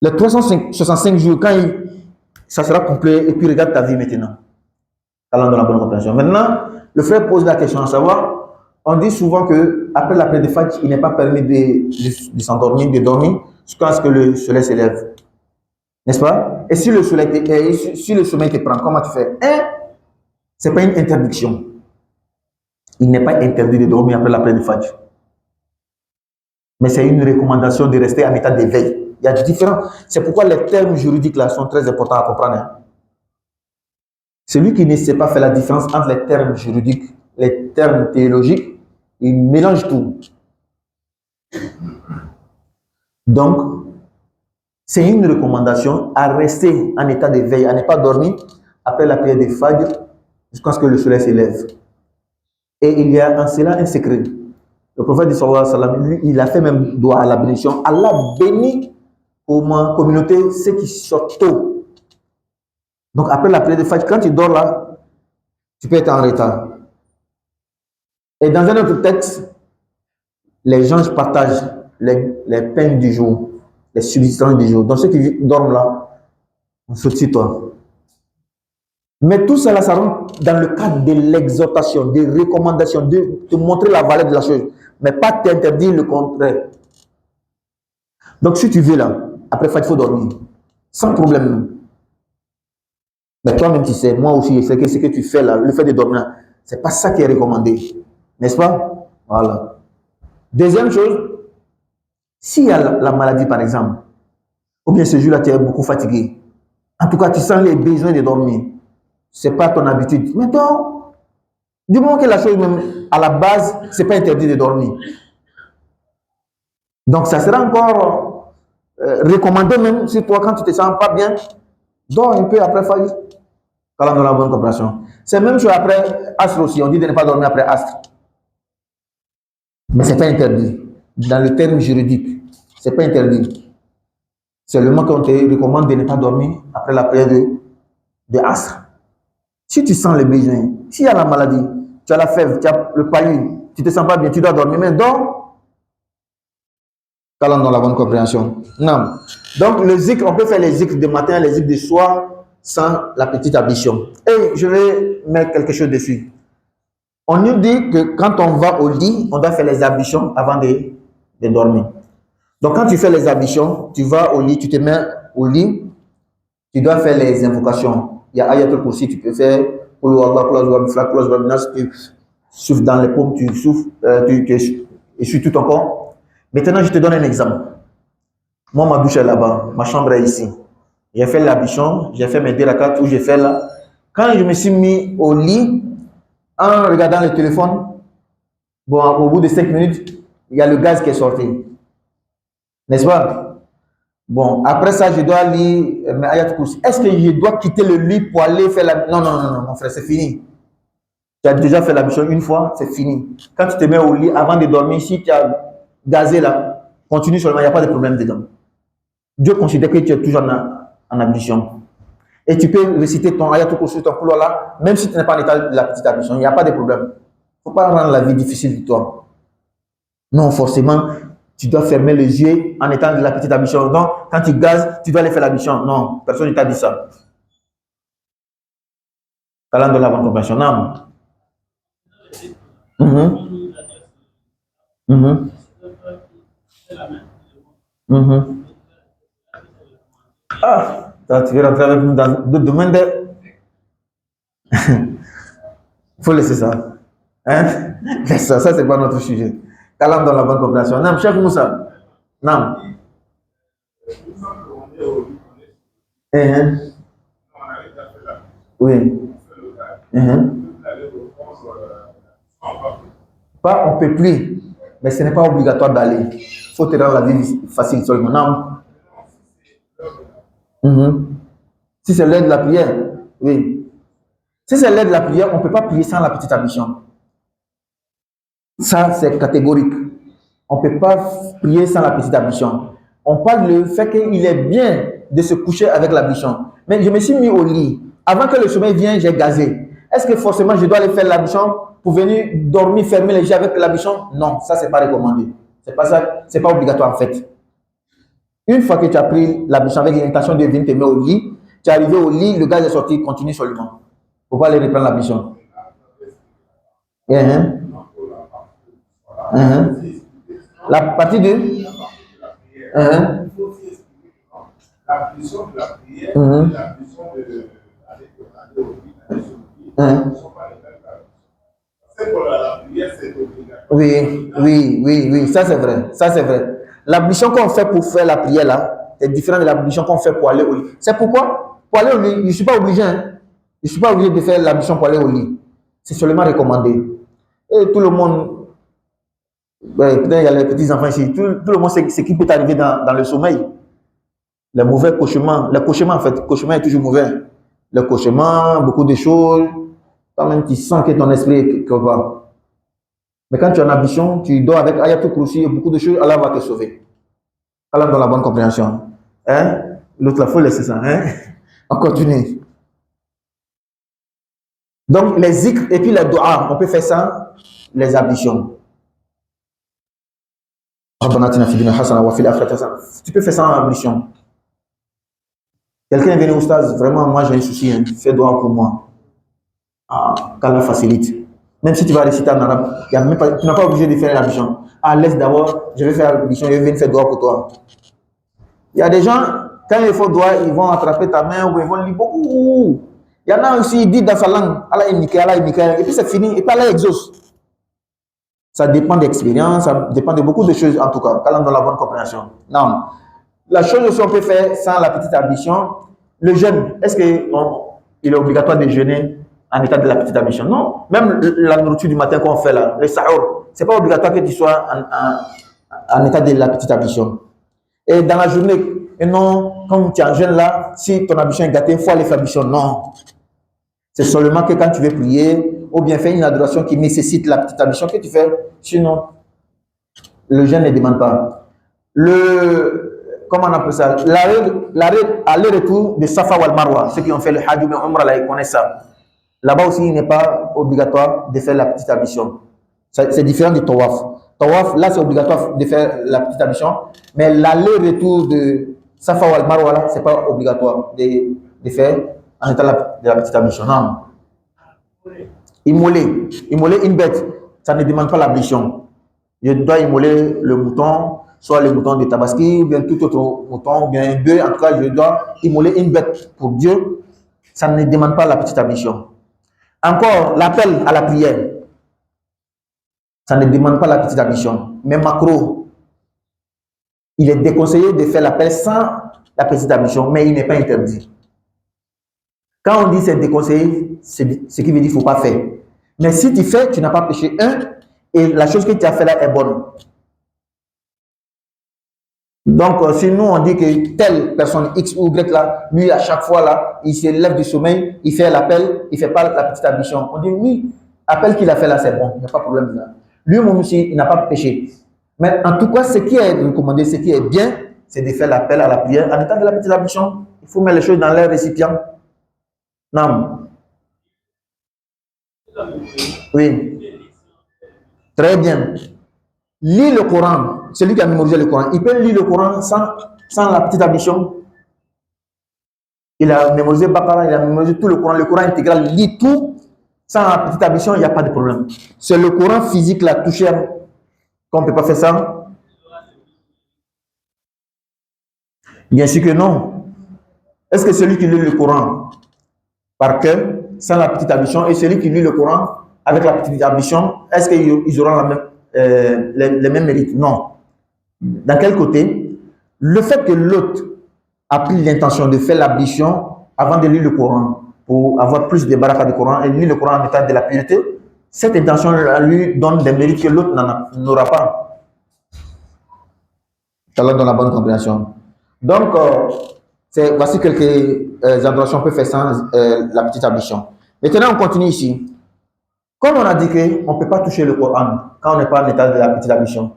Les 365 jours, ça sera complet, et puis regarde ta vie maintenant. Allant dans la bonne compréhension. Maintenant, le frère pose la question à savoir, on dit souvent que après la prière de Fajr, il n'est pas permis de s'endormir, de dormir, jusqu'à ce que le soleil s'élève. N'est-ce pas? Et si le sommeil te prend, comment tu fais? Ce n'est pas une interdiction. Il n'est pas interdit de dormir après la prière de Fajr. Mais c'est une recommandation de rester en état d'éveil. Il y a des différences. C'est pourquoi les termes juridiques là sont très importants à comprendre. Hein. Celui qui ne sait pas faire la différence entre les termes juridiques, les termes théologiques, il mélange tout. Donc, c'est une recommandation à rester en état d'éveil, à ne pas dormir après la prière de Fajr jusqu'à ce que le soleil s'élève. Et il y a en cela un secret. Le prophète dit sallallahu alayhi wa sallam, lui, il a fait même droit à la bénédiction. Allah bénit pour ma communauté ceux qui sortent tôt. Donc après la prière de Fajr, quand tu dors là, tu peux être en retard. Et dans un autre texte, les gens partagent les peines du jour, les subsistances du jour. Donc ceux qui dorment là, on saute sur toi. Mais tout cela, ça rentre dans le cadre de l'exhortation, des recommandations, de te montrer la valeur de la chose, mais pas t'interdire le contraire. Donc si tu veux là, après il faut dormir, sans problème. Mais toi-même tu sais, moi aussi je sais que ce que tu fais là, le fait de dormir, c'est pas ça qui est recommandé, n'est-ce pas? Voilà. Deuxième chose, s'il y a la maladie par exemple, ou bien ce jour-là tu es beaucoup fatigué, en tout cas tu sens les besoins de dormir, c'est pas ton habitude. Mais toi, du moment que la chose même à la base, c'est pas interdit de dormir. Donc ça sera encore recommandé même si toi quand tu te sens pas bien, dors un peu après Fajr. Dans la bonne compréhension. C'est même chose après Asr aussi. On dit de ne pas dormir après Asr. Mais c'est pas interdit. Dans le terme juridique, c'est pas interdit. Seulement qu'on te recommande de ne pas dormir après la prière de Asr. Si tu sens les besoins, s'il y a la maladie, tu as la fièvre, tu as le palu, tu ne te sens pas bien, tu dois dormir, mais dors. Dans la bonne compréhension. Non. Donc le zikr, on peut faire les zikrs de matin, les zikrs de soir, sans la petite ablution. Et je vais mettre quelque chose dessus. On nous dit que quand on va au lit, on doit faire les ablutions avant de dormir. Donc quand tu fais les ablutions, tu vas au lit, tu te mets au lit, tu dois faire les invocations. Il y a Ayatul Kursi, tu peux faire tu souffles dans les paumes, tu souffles, tu essuies tout ton corps. Maintenant, je te donne un exemple. Moi, ma douche est là-bas, ma chambre est ici. J'ai fait l'ablution, j'ai fait mes 2 rakats, tout j'ai fait là. Quand je me suis mis au lit, en regardant le téléphone, bon, au bout de 5 minutes, il y a le gaz qui est sorti. N'est-ce pas? Bon, après ça, je dois lire mes ayat kursi. Est-ce que je dois quitter le lit pour aller faire la... Non, non, non, non, mon frère, c'est fini. Tu as déjà fait l'ablution une fois, c'est fini. Quand tu te mets au lit, avant de dormir, si tu as gazé là, continue seulement, il n'y a pas de problème dedans. Dieu considère que tu es toujours en ablution. Et tu peux réciter ton ayatul kursi, ton couloir là, même si tu n'es pas en état de la petite ablution, il n'y a pas de problème. Il ne faut pas rendre la vie difficile pour toi. Non, forcément, tu dois fermer les yeux en étant de la petite ablution. Donc, quand tu gazes, tu dois aller faire l'ablution. Non, personne ne t'a dit ça. Talent de la bonne compréhension. Non. Ah, tu veux rentrer avec nous dans le domaine de... Il faut laisser ça. Hein? Ça c'est pas notre sujet. Talent dans la bonne compréhension. Non, chef Moussa. Non. Oui. Pas on peut prier, mais ce n'est pas obligatoire d'aller. Il faut te rendre la vie facile seulement. Non. Si c'est l'heure de la prière, oui. Si c'est l'heure de la prière, on ne peut pas prier sans la petite ablution. Ça, c'est catégorique. On ne peut pas prier sans la petite ablution. On parle du fait qu'il est bien de se coucher avec l'ablution. Mais je me suis mis au lit. Avant que le sommeil vienne, j'ai gazé. Est-ce que forcément je dois aller faire l'ablution pour venir dormir, fermer les yeux avec l'ablution? Non, ça, c'est pas recommandé. C'est pas ça, c'est pas obligatoire en fait. Une fois que tu as pris l'ablution avec l'intention de venir te mettre au lit, tu es arrivé au lit, le gaz est sorti, continue seulement. Il ne faut pas aller reprendre l'ablution. La partie de l'ablution de la prière et l'ablution de c'est pour la prière, c'est obligatoire. Oui, ça c'est vrai, ça c'est vrai. L'ablution qu'on fait pour faire la prière là, est différent de l'ablution qu'on fait pour aller au lit. C'est pourquoi, pour aller au lit, je ne suis pas obligé, hein. Je ne suis pas obligé de faire l'ablution pour aller au lit. C'est seulement recommandé. Et tout le monde, peut-être il y a les petits-enfants ici, tout le monde sait ce qui peut arriver dans le sommeil. Les mauvais cauchemars, le cauchemar en fait, le cauchemar est toujours mauvais. Le cauchemar, beaucoup de choses, quand même tu sens que ton esprit est quelque part. Mais quand tu es en ablution, tu dors avec Ayatul Kursi et beaucoup de choses, Allah va te sauver. Allah donne la bonne compréhension. Hein? L'autre, la foule, c'est ça. Hein? On continue. Donc, les zikrs et puis les doigts, on peut faire ça, les ablutions. Tu peux faire ça en ablution. Quelqu'un est venu au stade, vraiment, moi j'ai un souci, hein. Fais doigt pour moi. Qu'Allah facilite. Même si tu vas réciter en arabe, tu n'es pas obligé de faire l'ablution. Laisse d'abord, je vais faire l'ablution, je vais venir faire doigt pour toi. Il y a des gens, quand ils font doigt, ils vont attraper ta main ou ils vont lire beaucoup. Il y en a aussi, ils disent dans sa langue, Allah est nickel, et puis c'est fini, et puis Allah exauce. Ça dépend d'expérience, ça dépend de beaucoup de choses en tout cas, qu'Allah donne la bonne compréhension. Non. La chose aussi on peut faire sans la petite ablution, le jeûne, est-ce qu'il est obligatoire de jeûner en état de la petite ablution? Non. Même la nourriture du matin qu'on fait là, le sahur, ce n'est pas obligatoire que tu sois en état de la petite ablution. Et dans la journée, et non, comme tu es en jeûne là, si ton ablution est gâtée, il faut aller faire l'ablution. Non. C'est seulement que quand tu veux prier, ou bien faire une adoration qui nécessite la petite ablution que tu fais. Sinon, le jeûne ne demande pas. Comment on appelle ça? L'aller-retour de Safa ou Al-Marwa, ceux qui ont fait le Hajj ou le Umrah, là, ils connaissent ça. Là-bas aussi, il n'est pas obligatoire de faire la petite ablution. C'est différent du Tawaf. Tawaf, là, c'est obligatoire de faire la petite ablution, mais l'aller-retour de Safa ou Al-Marwa, là, ce n'est pas obligatoire de faire en état de la petite ablution. Non. Immoler une bête, ça ne demande pas l'ablution. Je dois immoler le mouton, soit le mouton de Tabaski, ou bien tout autre mouton, ou bien un bœuf. En tout cas, je dois immoler une bête pour Dieu. Ça ne demande pas la petite ablution. Encore, l'appel à la prière. Ça ne demande pas la petite ablution. Mais macro, il est déconseillé de faire l'appel sans la petite ablution, mais il n'est pas interdit. Quand on dit c'est déconseillé, c'est ce qui veut dire qu'il ne faut pas faire. Mais si tu fais, tu n'as pas péché et la chose que tu as fait là est bonne. Donc, si nous on dit que telle personne X ou Y là, lui à chaque fois là, il se lève du sommeil, il fait l'appel, il ne fait pas la petite ablution. On dit oui, l'appel qu'il a fait là c'est bon, il n'y a pas de problème là. Lui-même aussi, il n'a pas péché. Mais en tout cas, ce qui est recommandé, ce qui est bien, c'est de faire l'appel à la prière en état de la petite ablution. Il faut mettre les choses dans leur récipient. Non. Oui. Très bien. Lis le Coran. Celui qui a mémorisé le Coran, il peut lire le Coran sans la petite ablution. Il a mémorisé Baqara, il a mémorisé tout le Coran intégral, il lit tout. Sans la petite ablution, il n'y a pas de problème. C'est le Coran physique, la touche, qu'on ne peut pas faire ça. Bien sûr que non. Est-ce que celui qui lit le Coran par cœur, sans la petite ablution, et celui qui lit le Coran avec la petite ablution, est-ce qu'ils auront les mêmes mérites? Non. Dans quel côté? Le fait que l'autre a pris l'intention de faire l'ablution avant de lire le Coran, pour avoir plus de baraka du Coran et lire le Coran en état de la pureté, cette intention lui donne des mérites que l'autre n'aura pas. Alors dans la bonne compréhension. Donc, voici quelques adorations qu'on peut faire sans la petite ablution. Maintenant, on continue ici. Comme on a dit qu'on ne peut pas toucher le Coran quand on n'est pas en état de la petite ablution.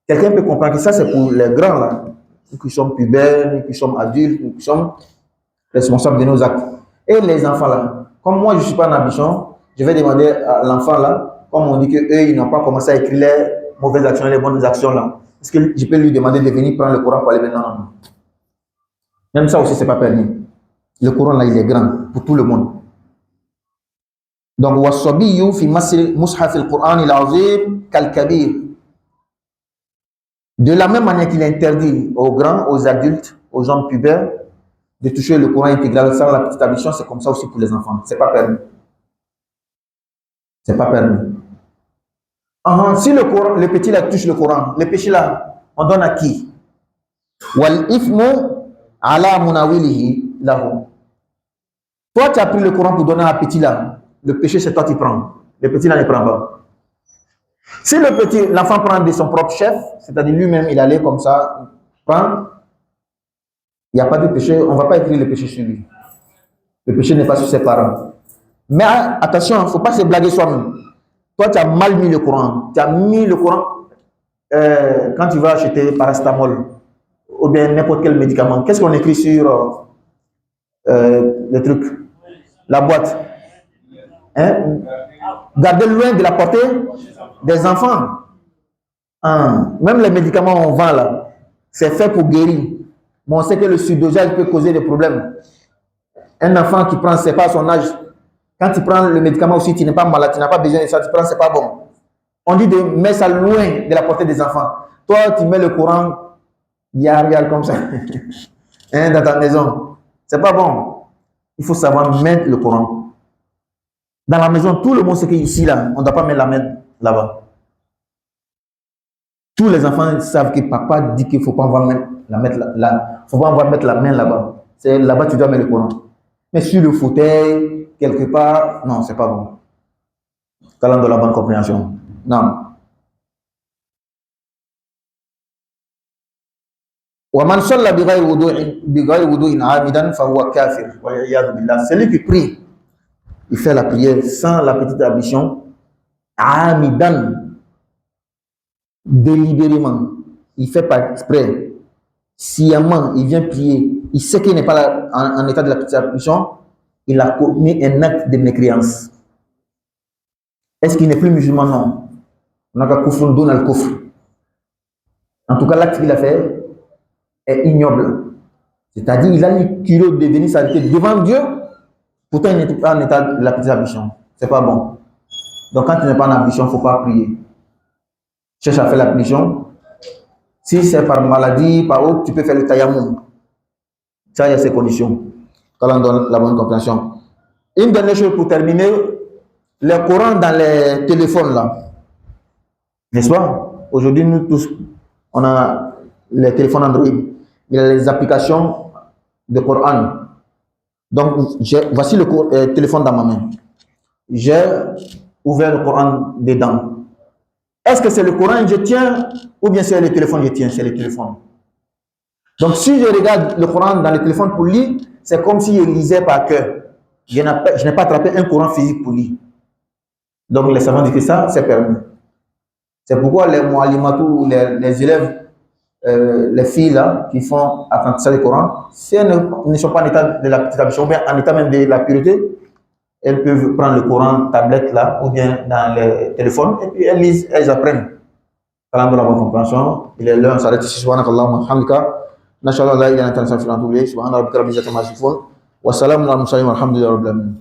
Quelqu'un peut comprendre que ça, c'est pour les grands, là, nous qui sommes pubères, nous qui sommes adultes, nous qui sommes responsables de nos actes. Et les enfants, là, comme moi, je ne suis pas en ablution, je vais demander à l'enfant, là, comme on dit qu'eux, ils n'ont pas commencé à écrire les mauvaises actions et les bonnes actions, là. Est-ce que je peux lui demander de venir prendre le Coran pour aller maintenant? Non. Même ça aussi, ce n'est pas permis. Le Coran, là, il est grand pour tout le monde. Donc, wasabiyu fi mushaf al-Qur'an al-azim kal-kabir. De la même manière qu'il est interdit aux grands, aux adultes, aux gens pubères, de toucher le Coran intégral sans la petite ablution, c'est comme ça aussi pour les enfants. C'est pas permis. C'est pas permis. Si le petit là touche le Coran, le péché là, on donne à qui? Wal ifmu ala munawilihi lahu. Toi, tu as pris le Coran pour donner à un petit là. Le péché, c'est toi qui prends. Le petit là ne prend pas. Si l'enfant prend de son propre chef, c'est-à-dire lui-même, il allait comme ça, prendre, il n'y a pas de péché, on ne va pas écrire le péché sur lui. Le péché n'est pas sur ses parents. Mais attention, il ne faut pas se blaguer soi-même. Toi, tu as mal mis le Coran. Tu as mis le Coran quand tu vas acheter paracétamol ou bien n'importe quel médicament. Qu'est-ce qu'on écrit sur le truc, la boîte? Gardez loin de la portée des enfants. Même les médicaments qu'on vend là, c'est fait pour guérir. Mais on sait que le sudosage peut causer des problèmes. Un enfant qui prend, c'est pas à son âge. Quand tu prends le médicament aussi, tu n'es pas malade, tu n'as pas besoin de ça, tu prends, c'est pas bon. On dit de mettre ça loin de la portée des enfants. Toi, tu mets le Coran, regarde comme ça, dans ta maison. C'est pas bon. Il faut savoir mettre le Coran. Dans la maison, tout le monde sait qu'ici, là, on ne doit pas mettre la main là-bas. Tous les enfants savent que papa dit qu'il ne faut pas mettre la main là-bas. C'est là-bas que tu dois mettre le Coran. Mais sur le fauteuil, quelque part, non, c'est pas bon. Calant de la bonne compréhension. Non. وَمَنْ صَلَّى بِغَيْرِ وُضُوءٍ عَامِدًا فَهُوَ كَافِرٌ وَالْعِيَاذُ بِاللَّهِ. Celui qui prie, il fait la prière sans la petite ablution, amidan, délibérément, il fait pas exprès, sciemment, il vient prier, il sait qu'il n'est pas là, en état de la petite ablution, il a commis un acte de mécréance. Est-ce qu'il n'est plus musulman? Non. On a qu'à kufrun dun al kufr. En tout cas, l'acte qu'il a fait est ignoble. C'est-à-dire, il a le culot de venir s'arrêter devant Dieu. Pourtant, il n'était pas en état de la petite ablution. C'est pas bon. Donc, quand tu n'es pas en ablution, il ne faut pas prier. Cherche à faire l'ablution. Si c'est par maladie, par autre, tu peux faire le tayammum. Ça, il y a ces conditions. Quand on donne la bonne compréhension. Une dernière chose pour terminer. Le Coran dans les téléphones, là. N'est-ce pas? Aujourd'hui, nous tous, on a les téléphones Android. Il y a les applications de Coran. Donc, voici le téléphone dans ma main. J'ai ouvert le Coran dedans. Est-ce que c'est le Coran que je tiens ou bien c'est le téléphone que je tiens? C'est le téléphone. Donc, si je regarde le Coran dans le téléphone pour lire, c'est comme si je lisais par cœur. Je n'ai pas attrapé un Coran physique pour lire. Donc, les savants disent que ça, c'est permis. C'est pourquoi les mu'allimatou, les élèves, les filles là, qui font apprentissage du Coran, si elles ne sont pas en état de la petite ablution, ou bien en état même de la pureté, elles peuvent prendre le Coran tablette là, ou bien dans le téléphone, et puis elles lisent, elles apprennent. Parlant de la bonne compréhension, il est l'heure, on s'arrête ici, subhanakallahumma hamdika, nasha'Allah la ilaha illa anta nastaghfiruka wa natubu ilayk, subhana rabbika rabbil izzati amma yasifun, wa salamun alal mursalin walhamdulillahi rabbil alamin.